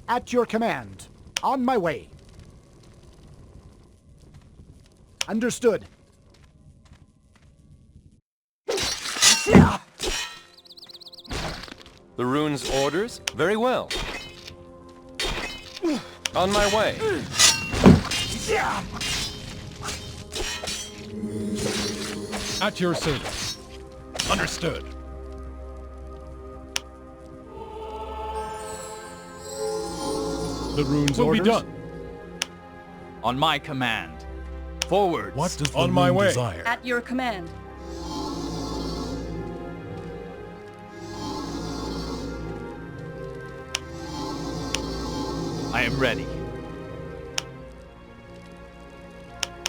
At your command. On my way. Understood. The rune's orders? Very well. On my way. At your service. Understood. The rune's Will be orders? done. On my command. Forwards. What does the on my rune way. desire? At your command. I am ready.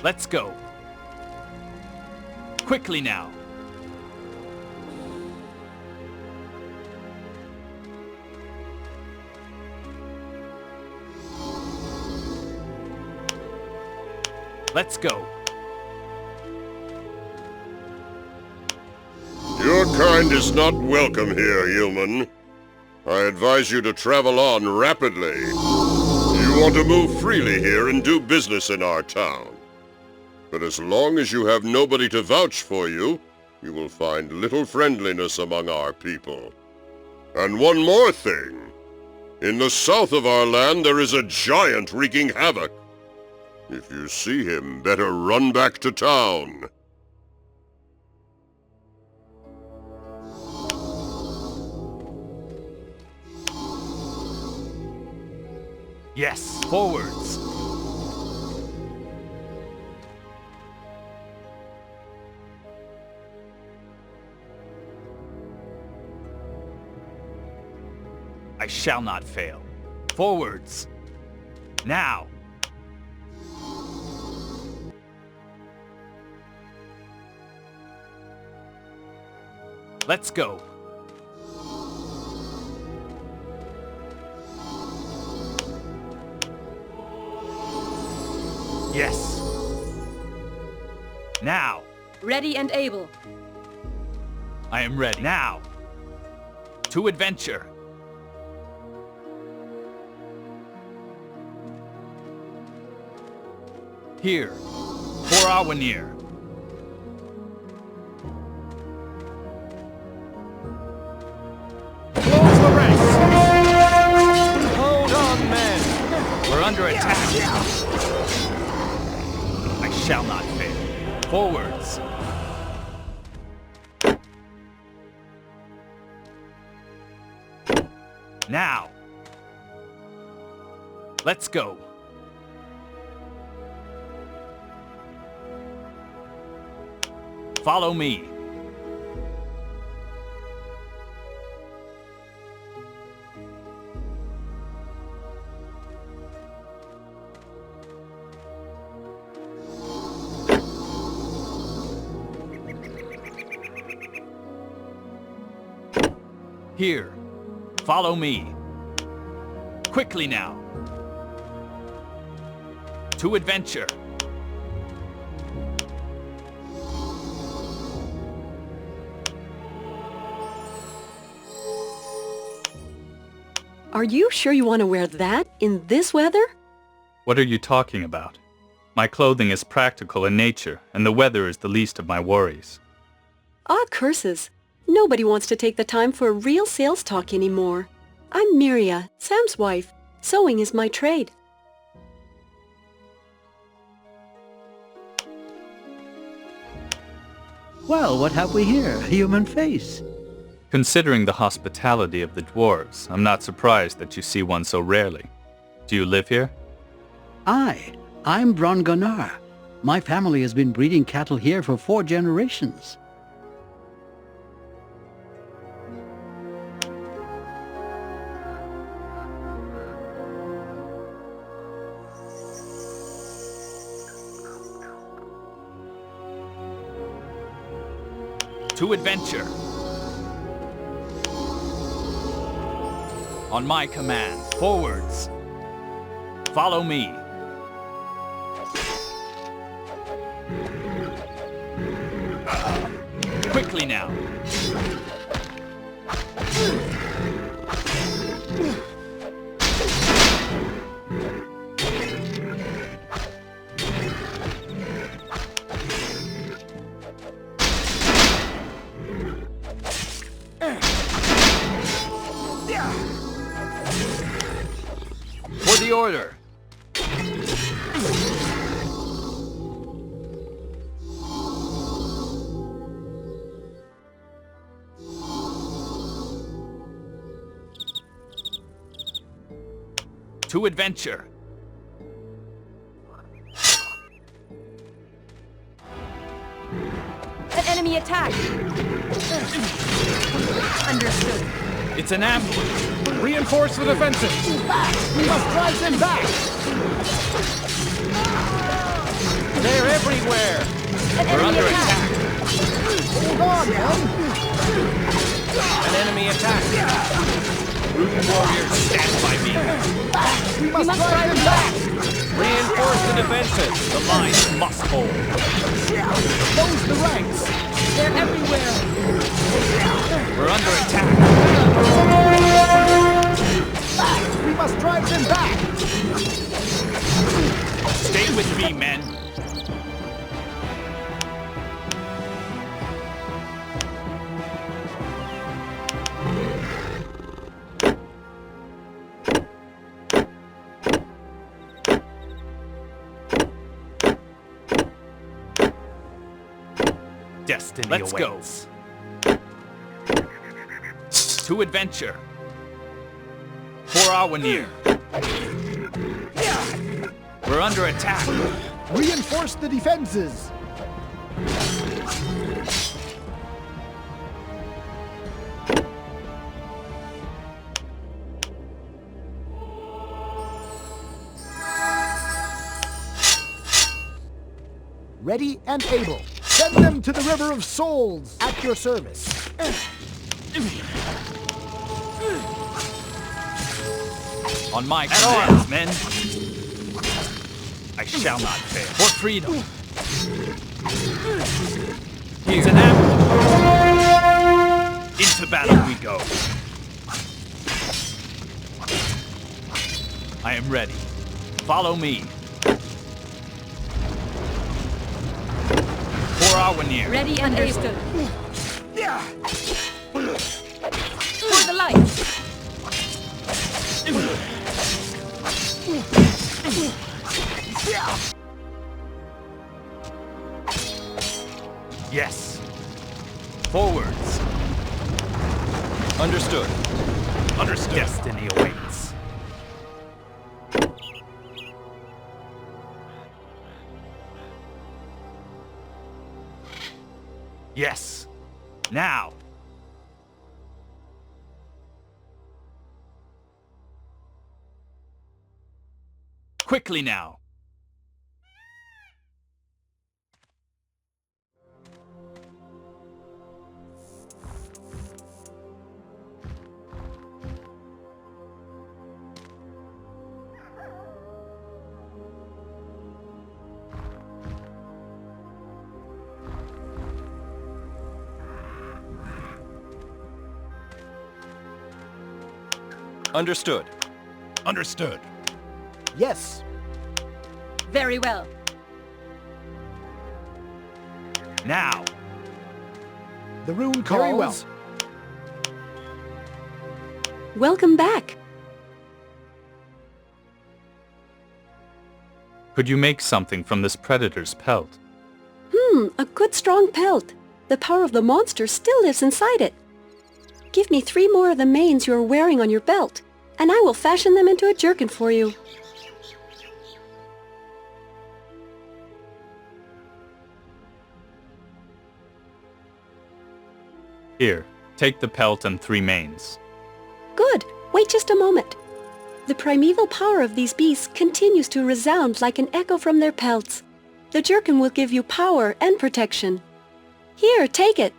Let's go. Quickly now. Let's go. Your kind is not welcome here, human. I advise you to travel on rapidly. You want to move freely here and do business in our town. But as long as you have nobody to vouch for you, you will find little friendliness among our people. And one more thing. In the south of our land there is a giant wreaking havoc. If you see him, better run back to town. Yes, forwards. I shall not fail. Forwards. Now. Let's go. Yes. Now. Ready and able. I am ready. Now. To adventure. Here. For Awenir. Close the ranks! Hold on, men! We're under attack. I shall not fail. Forwards. Now. Let's go. Follow me. Here. Follow me. Quickly now. To adventure. Are you sure you want to wear that in this weather? What are you talking about? My clothing is practical in nature, and the weather is the least of my worries. Ah, curses. Nobody wants to take the time for a real sales talk anymore. I'm Miria, Sam's wife. Sewing is my trade. Well, what have we here? A human face. Considering the hospitality of the dwarves, I'm not surprised that you see one so rarely. Do you live here? I'm Brongonar. My family has been breeding cattle here for 4 generations. To adventure. On my command. Forwards. Follow me. Quickly now. For the order. To adventure. An enemy attack. Understood. It's an ambush. Reinforce the defenses. We must drive them back! They're everywhere! An We're enemy under attack. Hold on, men! An enemy attack! Rune warriors, stand by me. We must drive them back! Reinforce the defenses! The lines must hold. Close the ranks! They're everywhere. We're under attack. We must drive them back! Stay with me, men. Destiny Let's awaits. To adventure. For Awenir. We're under attack. Reinforce the defenses! Ready and able. Send them to the River of Souls at your service. On my commands, men. I shall not fail. For freedom. It's an ambush. Into battle we go. I am ready. Follow me. For Awenir. Ready and able. For the light. Yes. Forwards. Understood. Understood. Destiny awaits. Yes. Now. Quickly now. Understood. Understood. Yes. Very well. Now. The rune calls. Very well. Welcome back. Could you make something from this predator's pelt? A good strong pelt. The power of the monster still lives inside it. Give me 3 more of the manes you are wearing on your belt, and I will fashion them into a jerkin for you. Here, take the pelt and 3 manes. Good. Wait just a moment. The primeval power of these beasts continues to resound like an echo from their pelts. The jerkin will give you power and protection. Here, take it.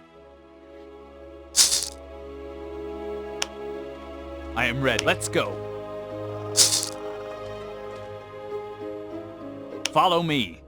I am ready. Let's go. follow me.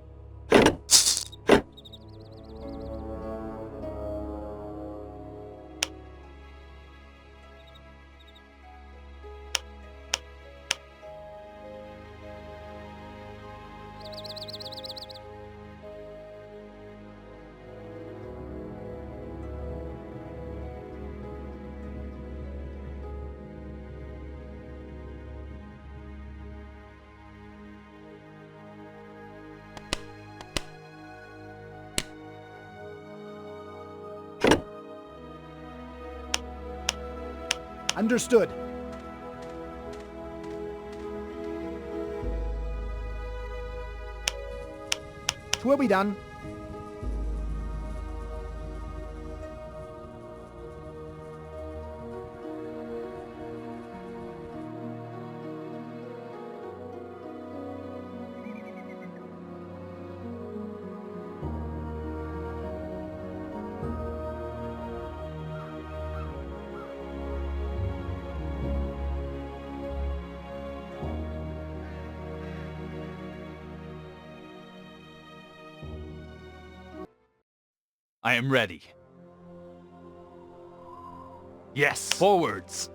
Understood. Twill be done. I am ready. Yes, forwards.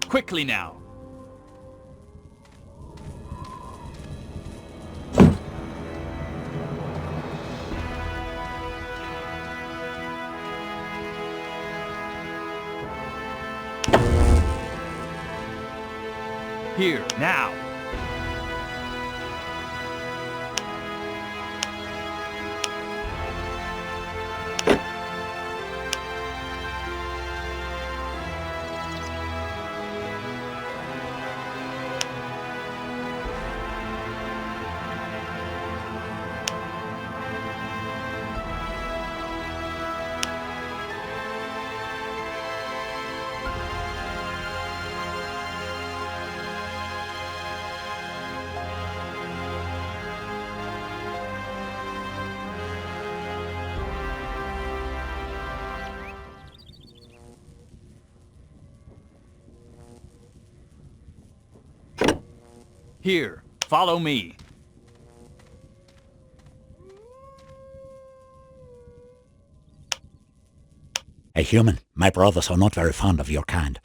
Quickly now. Here, now. Here, follow me. A human, my brothers are not very fond of your kind.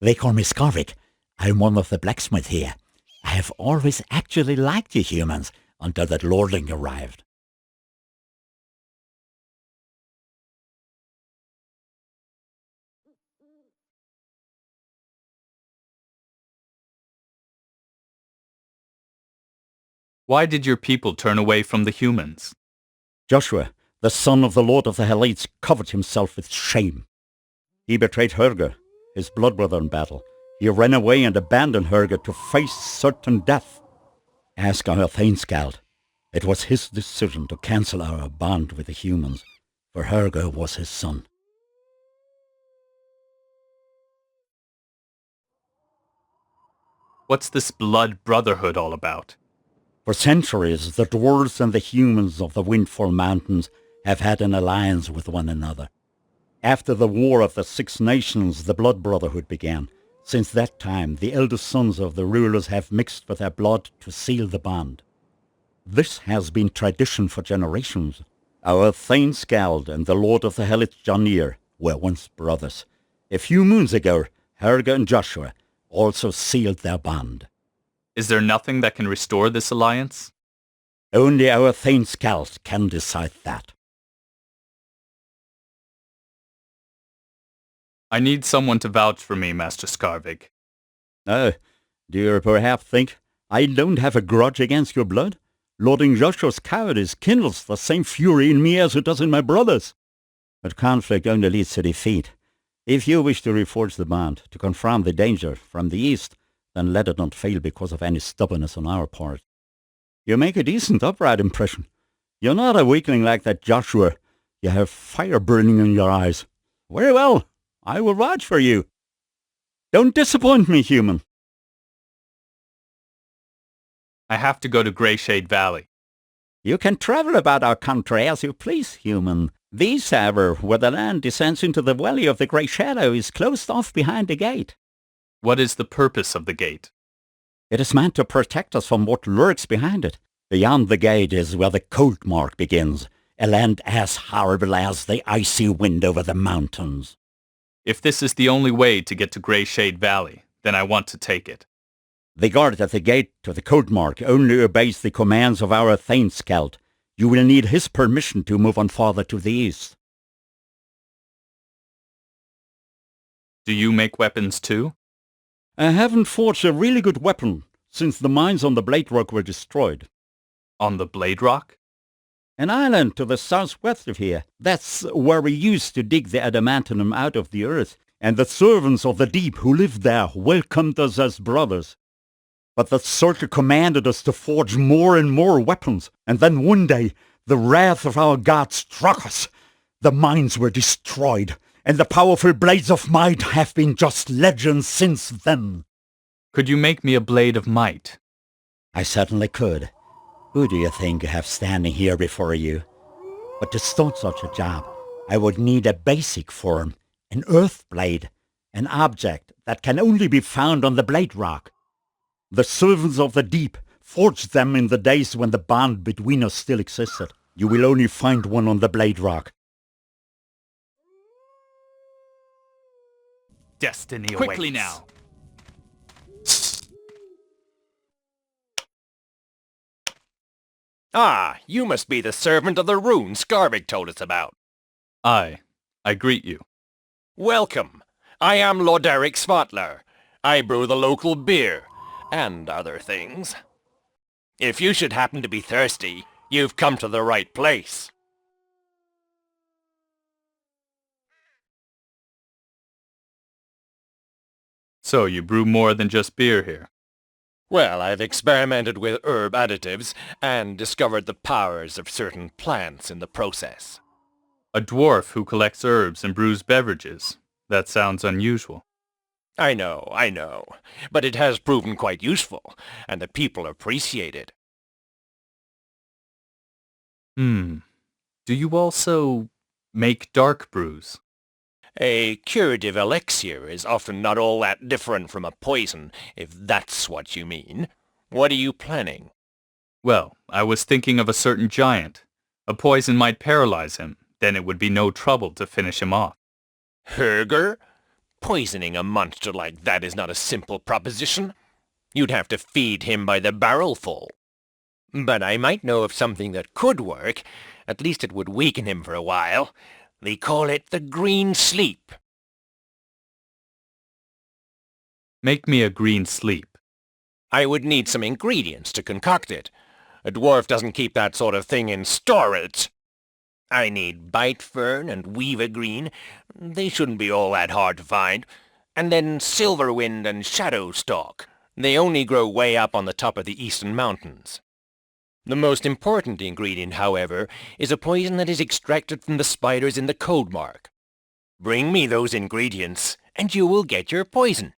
They call me Skarvik. I'm one of the blacksmiths here. I have always actually liked you humans until that lordling arrived. Why did your people turn away from the humans? Joshua, the son of the Lord of the Helites, covered himself with shame. He betrayed Hurga, his blood brother in battle. He ran away and abandoned Hurga to face certain death. Ask our Thainskald. It was his decision to cancel our bond with the humans, for Hurga was his son. What's this blood brotherhood all about? For centuries, the dwarves and the humans of the Windfall Mountains have had an alliance with one another. After the War of the Six Nations, the Blood Brotherhood began. Since that time, the eldest sons of the rulers have mixed with their blood to seal the bond. This has been tradition for generations. Our Thainskald and the Lord of the Helith Janir were once brothers. A few moons ago, Hurga and Joshua also sealed their bond. Is there nothing that can restore this alliance? Only our Thainskald can decide that. I need someone to vouch for me, Master Skarvik. Oh, do you perhaps think I don't have a grudge against your blood? Lording Joshua's cowardice kindles the same fury in me as it does in my brothers. But conflict only leads to defeat. If you wish to reforge the bond, to confront the danger from the east, then let it not fail because of any stubbornness on our part. You make a decent, upright impression. You're not a weakling like that Joshua. You have fire burning in your eyes. Very well, I will vouch for you. Don't disappoint me, human. I have to go to Greyshade Valley. You can travel about our country as you please, human. This, however, where the land descends into the Valley of the Grey Shadow, is closed off behind the gate. What is the purpose of the gate? It is meant to protect us from what lurks behind it. Beyond the gate is where the cold mark begins, a land as horrible as the icy wind over the mountains. If this is the only way to get to Grey Shade Valley, then I want to take it. The guard at the gate to the cold mark only obeys the commands of our Thane Scout. You will need his permission to move on farther to the east. Do you make weapons too? I haven't forged a really good weapon since the mines on the Blade Rock were destroyed. On the Blade Rock? An island to the southwest of here. That's where we used to dig the adamantium out of the earth, and the servants of the deep who lived there welcomed us as brothers. But the Circle commanded us to forge more and more weapons, and then one day the wrath of our god struck us. The mines were destroyed, and the powerful blades of might have been just legends since then. Could you make me a blade of might? I certainly could. Who do you think you have standing here before you? But to start such a job, I would need a basic form, an earth blade, an object that can only be found on the Blade Rock. The servants of the deep forged them in the days when the bond between us still existed. You will only find one on the Blade Rock. Destiny Quickly awaits. now. Ah, you must be the servant of the rune Skarbik told us about. I greet you. Welcome. I am Loderick Svatler. I brew the local beer, and other things. If you should happen to be thirsty, you've come to the right place. So you brew more than just beer here? Well, I've experimented with herb additives and discovered the powers of certain plants in the process. A dwarf who collects herbs and brews beverages. That sounds unusual. I know, but it has proven quite useful, and the people appreciate it. Do you also make dark brews? A curative elixir is often not all that different from a poison, if that's what you mean. What are you planning? Well, I was thinking of a certain giant. A poison might paralyze him, then it would be no trouble to finish him off. Herger? Poisoning a monster like that is not a simple proposition. You'd have to feed him by the barrelful. But I might know of something that could work. At least it would weaken him for a while. They call it the green sleep. Make me a green sleep. I would need some ingredients to concoct it. A dwarf doesn't keep that sort of thing in storage. I need bite fern and weaver green. They shouldn't be all that hard to find. And then silverwind and shadowstalk. They only grow way up on the top of the eastern mountains. The most important ingredient, however, is a poison that is extracted from the spiders in the code mark. Bring me those ingredients, and you will get your poison.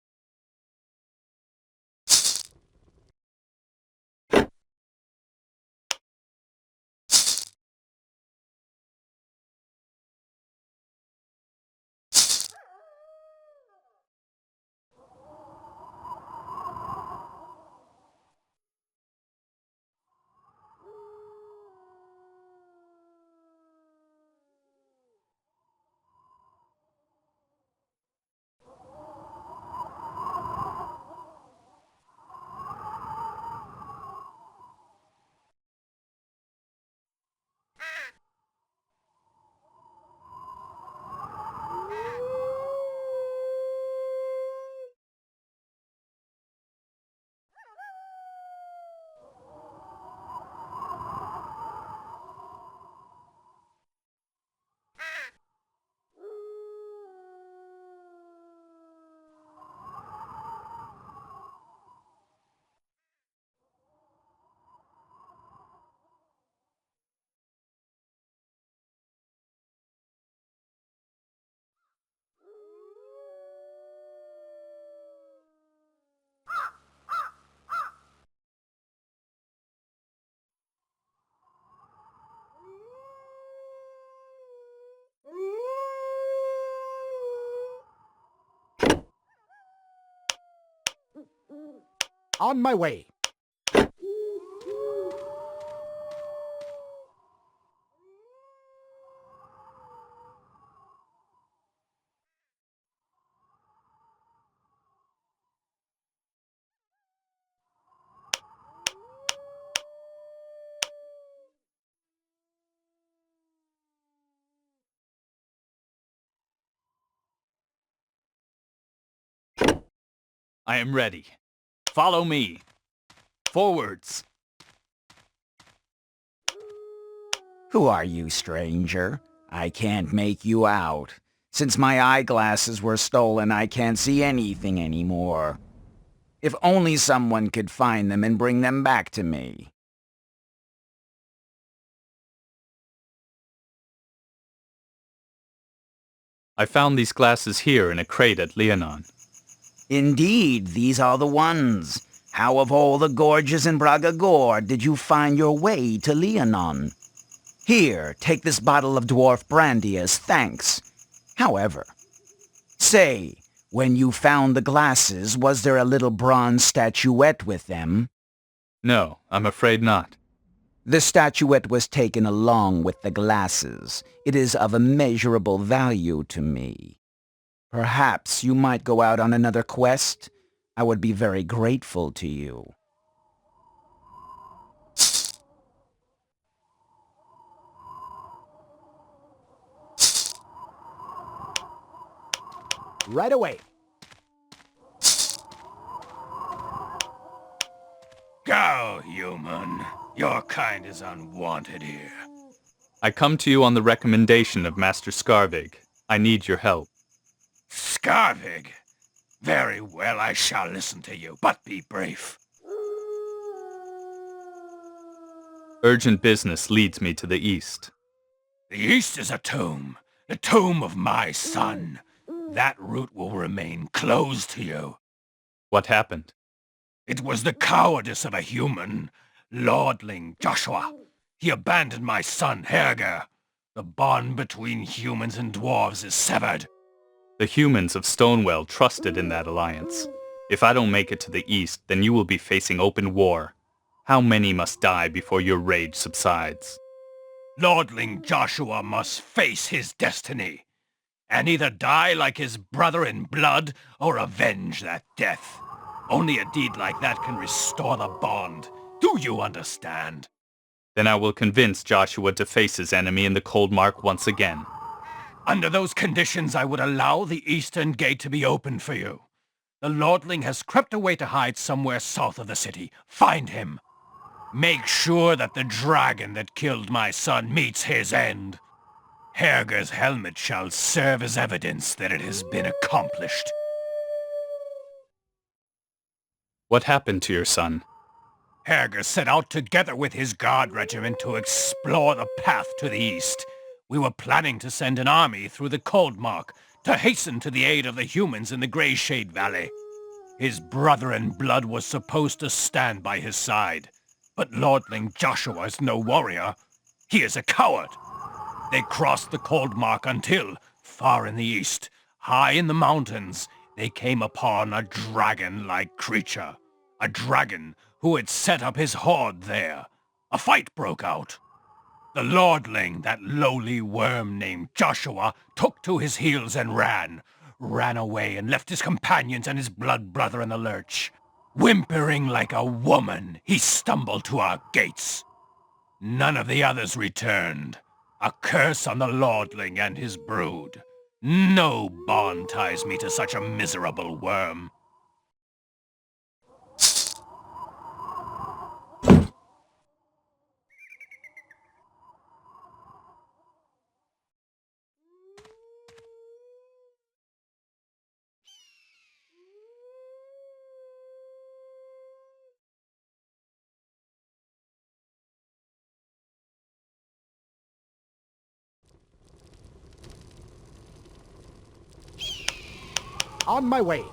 On my way. I am ready. Follow me. Forwards. Who are you, stranger? I can't make you out. Since my eyeglasses were stolen, I can't see anything anymore. If only someone could find them and bring them back to me. I found these glasses here in a crate at Leonon. Indeed, these are the ones. How of all the gorges in Braga Gore did you find your way to Leonon? Here, take this bottle of dwarf brandy as thanks. However, say, when you found the glasses, was there a little bronze statuette with them? No, I'm afraid not. The statuette was taken along with the glasses. It is of immeasurable value to me. Perhaps you might go out on another quest? I would be very grateful to you. Right away. Go, human. Your kind is unwanted here. I come to you on the recommendation of Master Skarvig. I need your help. Skarvig? Very well, I shall listen to you, but be brief. Urgent business leads me to the east. The east is a tomb. The tomb of my son. That route will remain closed to you. What happened? It was the cowardice of a human, lordling Joshua. He abandoned my son, Herger. The bond between humans and dwarves is severed. The humans of Stonewell trusted in that alliance. If I don't make it to the east, then you will be facing open war. How many must die before your rage subsides? Lordling Joshua must face his destiny, and either die like his brother in blood, or avenge that death. Only a deed like that can restore the bond. Do you understand? Then I will convince Joshua to face his enemy in the Cold Mark once again. Under those conditions, I would allow the eastern gate to be opened for you. The lordling has crept away to hide somewhere south of the city. Find him. Make sure that the dragon that killed my son meets his end. Herger's helmet shall serve as evidence that it has been accomplished. What happened to your son? Herger set out together with his guard regiment to explore the path to the east. We were planning to send an army through the Cold Mark to hasten to the aid of the humans in the Grey Shade Valley. His brother in blood was supposed to stand by his side. But Lordling Joshua is no warrior. He is a coward. They crossed the Cold Mark until, far in the east, high in the mountains, they came upon a dragon-like creature. A dragon who had set up his horde there. A fight broke out. The lordling, that lowly worm named Joshua, took to his heels and ran away and left his companions and his blood brother in the lurch. Whimpering like a woman, he stumbled to our gates. None of the others returned. A curse on the lordling and his brood. No bond ties me to such a miserable worm. On my way.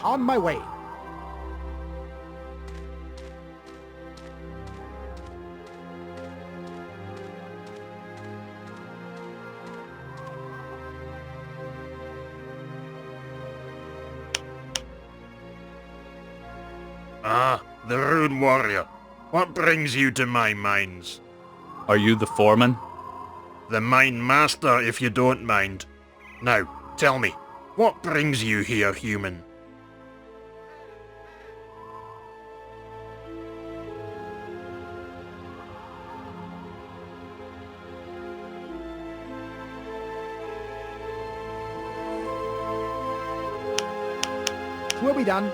On my way. Ah, the Rune Warrior. What brings you to my mines? Are you the foreman? The mine master, if you don't mind. Now, tell me, what brings you here, human? We'll be done.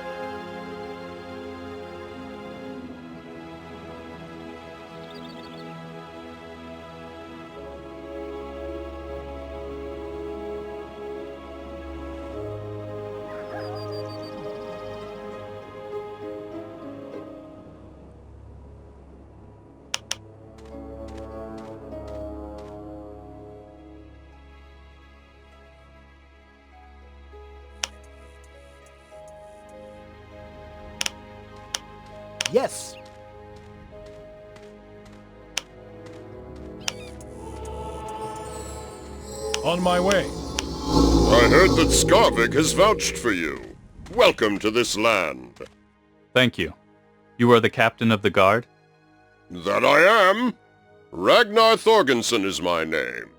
Yes. On my way. I heard that Skarvik has vouched for you. Welcome to this land. Thank you. You are the captain of the guard? That I am. Ragnar Thorgensson is my name.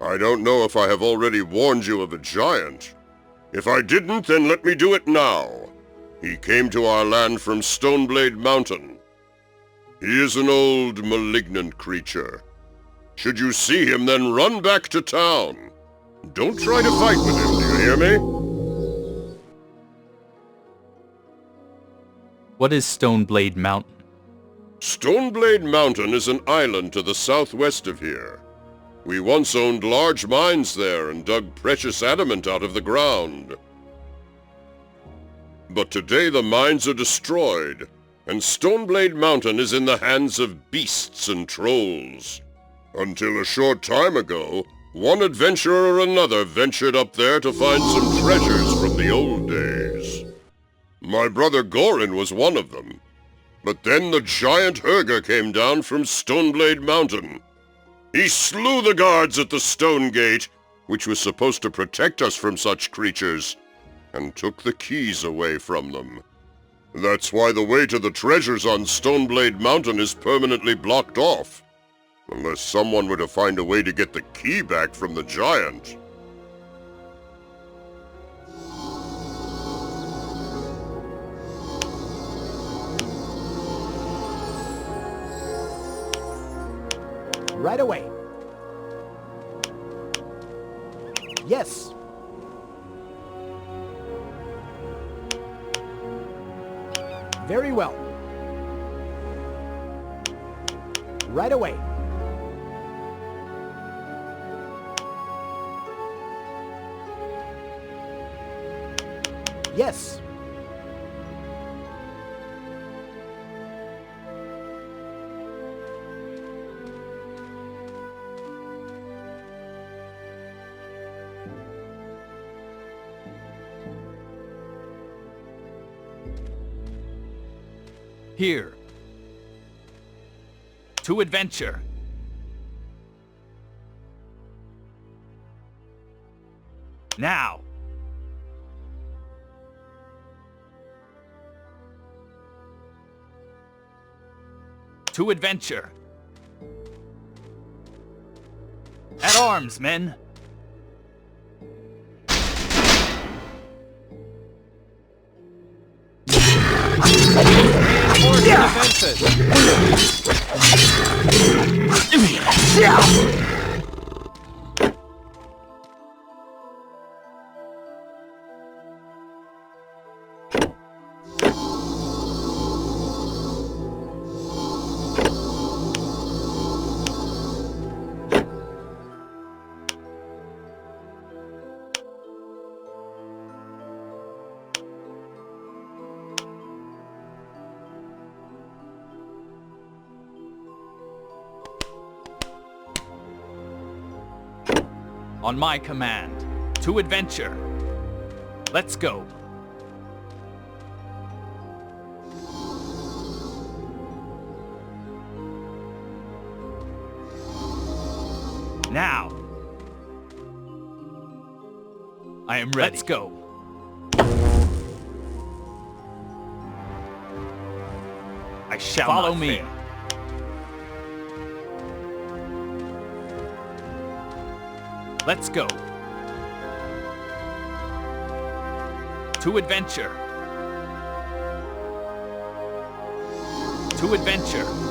I don't know if I have already warned you of a giant. If I didn't, then let me do it now. He came to our land from Stoneblade Mountain. He is an old, malignant creature. Should you see him, then run back to town. Don't try to fight with him, do you hear me? What is Stoneblade Mountain? Stoneblade Mountain is an island to the southwest of here. We once owned large mines there and dug precious adamant out of the ground. But today the mines are destroyed, and Stoneblade Mountain is in the hands of beasts and trolls. Until a short time ago, one adventurer or another ventured up there to find some treasures from the old days. My brother Gorin was one of them. But then the giant Hurger came down from Stoneblade Mountain. He slew the guards at the Stone Gate, which was supposed to protect us from such creatures, and took the keys away from them. That's why the way to the treasures on Stoneblade Mountain is permanently blocked off. Unless someone were to find a way to get the key back from the giant. Right away. Yes. Very well. Right away. Yes. Here. To adventure. Now. To adventure. At arms, men. On my command. To adventure. Let's go. Now! I am ready. Let's go. I shall follow me. Fail. Let's go. To adventure. To adventure.